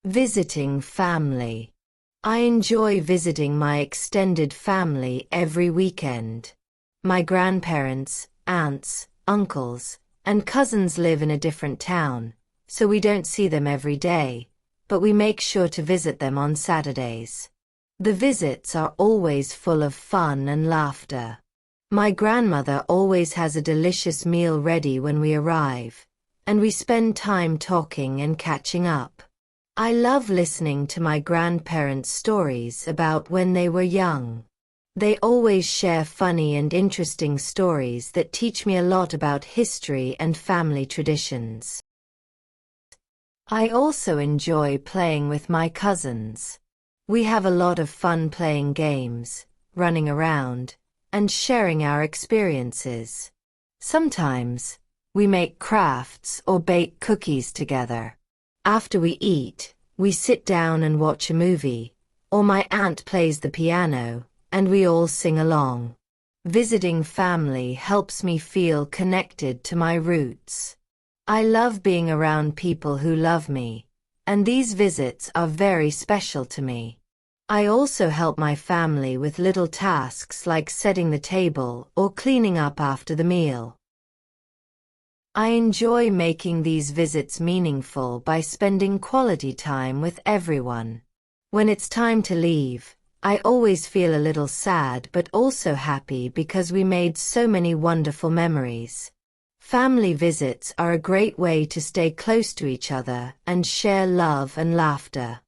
Visiting family. I enjoy visiting my extended family every weekend. My grandparents, aunts, uncles, and cousins live in a different town, so we don't see them every day, but we make sure to visit them on Saturdays. The visits are always full of fun and laughter. My grandmother always has a delicious meal ready when we arrive, and we spend time talking and catching up. I love listening to my grandparents' stories about when they were young. They always share funny and interesting stories that teach me a lot about history and family traditions. I also enjoy playing with my cousins. We have a lot of fun playing games, running around, and sharing our experiences. Sometimes, we make crafts or bake cookies together. After we eat, we sit down and watch a movie, or my aunt plays the piano, and we all sing along. Visiting family helps me feel connected to my roots. I love being around people who love me, and these visits are very special to me. I also help my family with little tasks like setting the table or cleaning up after the meal. I enjoy making these visits meaningful by spending quality time with everyone. When it's time to leave, I always feel a little sad but also happy because we made so many wonderful memories. Family visits are a great way to stay close to each other and share love and laughter.